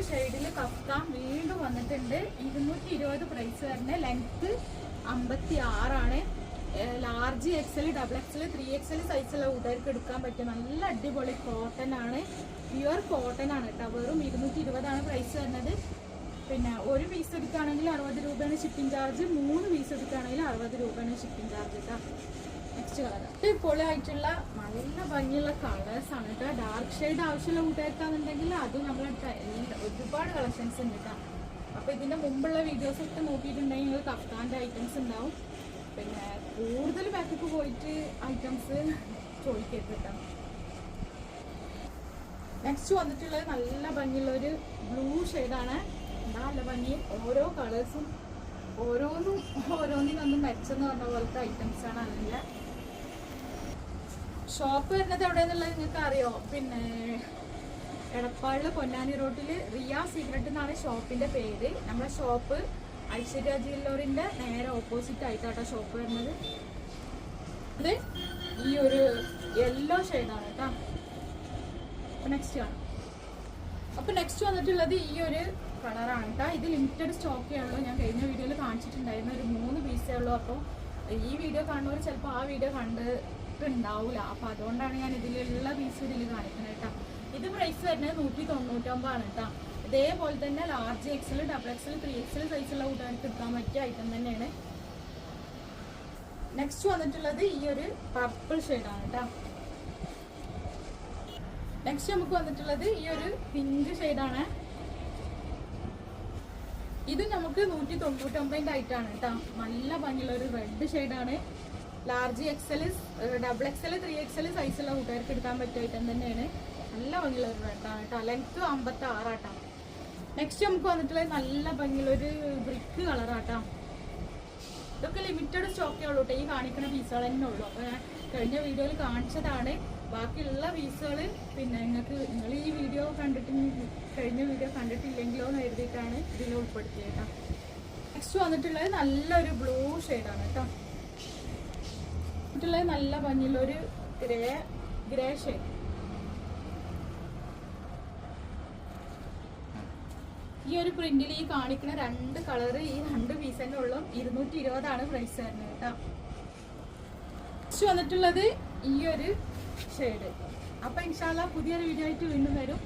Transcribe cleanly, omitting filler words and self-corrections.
ഷെയ്ഡിൽ കഫ്താൻ വീണ്ടും വന്നിട്ടുണ്ട്. 220 പ്രൈസ് വരുന്നത്. Length 56 large XL, double XL, 3XL സൈസുള്ള കൂട്ടുകാർക്ക് എടുക്കാൻ പറ്റിയ നല്ല അടിപൊളി കോട്ടൺ ആണ്. പ്യുവർ കോട്ടൺ ആണ് കേട്ടോ. വെറും 220 പ്രൈസ് വരുന്നത്. പിന്നെ ഒരു പീസ് എടുക്കുകയാണെങ്കിൽ 60 രൂപയാണ് ഷിപ്പിംഗ് ചാർജ്. 3 പീസ് എടുക്കുകയാണെങ്കിൽ 60 രൂപയാണ് ഷിപ്പിംഗ് ചാർജ് കേട്ടോ. നെക്സ്റ്റ് കളർ അടിപൊളിയായിട്ടുള്ള നല്ല ഭംഗിയുള്ള കളേഴ്സ് ആണ് കേട്ടോ. ഡാർക്ക് ഷെയ്ഡ് ആവശ്യമുള്ള കൂട്ടുകാർക്കാണെന്നുണ്ടെങ്കിൽ അതും നമ്മളെ ഒരുപാട് കളക്ഷൻസ് ഉണ്ട് കേട്ടോ. അപ്പോൾ ഇതിൻ്റെ മുമ്പുള്ള വീഡിയോസൊക്കെ നോക്കിയിട്ടുണ്ടെങ്കിൽ നിങ്ങൾക്ക് കഫ്താൻ്റെ ഐറ്റംസ് ഉണ്ടാവും. പിന്നെ കൂടുതൽ ബാക്കൊക്കെ പോയിട്ട് ഐറ്റംസ് ചോദിക്കരുത് കേട്ടോ. നെക്സ്റ്റ് വന്നിട്ടുള്ളത് നല്ല ഭംഗിയുള്ളൊരു ബ്ലൂ ഷെയ്ഡാണ്. നല്ല ഭംഗി. ഓരോ കളേഴ്സും ഓരോന്നിനൊന്നും മെച്ചെന്ന് പറഞ്ഞ പോലത്തെ ഐറ്റംസാണ്. അതിൻ്റെ ഷോപ്പ് വരുന്നത് എവിടെയെന്നുള്ളത് നിങ്ങൾക്ക് അറിയോ? പിന്നെ എടപ്പാളിൽ പൊന്നാനി റോഡിൽ റിയ സീക്രട്ട് എന്നാണ് ഷോപ്പിൻ്റെ പേര്. നമ്മുടെ ഷോപ്പ് ഐശ്വര്യ ജ്വല്ലറിൻ്റെ നേരെ ഓപ്പോസിറ്റ് ആയിട്ടാട്ടോ ഷോപ്പ് വരുന്നത്. ഇത് ഈ ഒരു യെല്ലോ ഷെയ്ഡാണ് കേട്ടോ. അപ്പോൾ നെക്സ്റ്റ് കാണാം. അപ്പോൾ നെക്സ്റ്റ് വന്നിട്ടുള്ളത് ഈ ഒരു കളറാണ് കേട്ടോ. ഇത് ലിമിറ്റഡ് സ്റ്റോക്കേ ഉള്ളൂ. ഞാൻ കഴിഞ്ഞ വീഡിയോയിൽ കാണിച്ചിട്ടുണ്ടായിരുന്നു. ഒരു 3 പീസേ ഉള്ളൂ. അപ്പോൾ ഈ വീഡിയോ കാണുന്നവർ ചിലപ്പോൾ ആ വീഡിയോ കണ്ടിട്ടുണ്ടാവില്ല. അപ്പോൾ അതുകൊണ്ടാണ് ഞാൻ ഇതിലുള്ള പീസ് ഇതിൽ കാണിക്കുന്നത് കേട്ടോ. ഇത് പ്രൈസ് വരുന്നത് 199 കേട്ടോ. ഇതേപോലെ തന്നെ large XL, double XL, 3XL സൈസുള്ള കൂട്ടുകാർക്ക് എടുക്കാൻ പറ്റിയ ഐറ്റം തന്നെയാണ്. നെക്സ്റ്റ് വന്നിട്ടുള്ളത് ഈ ഒരു പർപ്പിൾ ഷെയ്ഡാണ് കേട്ടോ. നെക്സ്റ്റ് നമുക്ക് വന്നിട്ടുള്ളത് ഈ ഒരു പിങ്ക് ഷെയ്ഡാണ്. ഇത് നമുക്ക് 199 ആയിട്ടാണ് കേട്ടോ. നല്ല ഭംഗിയുള്ള ഒരു റെഡ് ഷെയ്ഡാണ്. Large XL, double XL, 3XL സൈസുള്ള കൂട്ടുകാർക്ക് എടുക്കാൻ പറ്റിയ ഐറ്റം തന്നെയാണ്. നല്ല ഭംഗിയുള്ള ഒരു റെഡാണ് കേട്ടോ. ലെങ്ത് 56 ആട്ടോ. നെക്സ്റ്റ് നമുക്ക് വന്നിട്ടുള്ളത് നല്ല ഭംഗിയുള്ളൊരു ബ്രിക്ക് കളറാട്ടോ. ഇതൊക്കെ ലിമിറ്റഡ് സ്റ്റോക്കേ ഉള്ളൂ കേട്ടോ. ഈ കാണിക്കുന്ന പീസുകൾ തന്നെ ഉള്ളൂ. അപ്പോൾ ഞാൻ കഴിഞ്ഞ വീഡിയോയിൽ കാണിച്ചതാണ്. ബാക്കിയുള്ള പീസുകൾ പിന്നെ നിങ്ങൾ ഈ വീഡിയോ കണ്ടിട്ട് കഴിഞ്ഞ വീഡിയോ കണ്ടിട്ടില്ലെങ്കിലോ എന്ന് എഴുതിയിട്ടാണ് ഇതിൽ ഉൾപ്പെടുത്തിയത് കേട്ടോ. നെക്സ്റ്റ് വന്നിട്ടുള്ളത് നല്ലൊരു ബ്ലൂ ഷെയ്ഡാണ് കേട്ടോ. വന്നിട്ടുള്ളത് നല്ല ഭംഗിയുള്ളൊരു ഗ്രേ ഷെയ്ഡ്. ഈ ഒരു പ്രിന്റിൽ ഈ കാണിക്കുന്ന 2 കളർ, ഈ 2 പീസ് തന്നെ ഉള്ളൂ. 220 പ്രൈസ് വരുന്നത് കേട്ടോ. നെക്സ്റ്റ് വന്നിട്ടുള്ളത് ഈ ഒരു ഷെയ്ഡ്. അപ്പോൾ ഇൻഷാ അല്ലാഹ് പുതിയൊരു വീഡിയോ ആയിട്ട് വീണ്ടും വരും.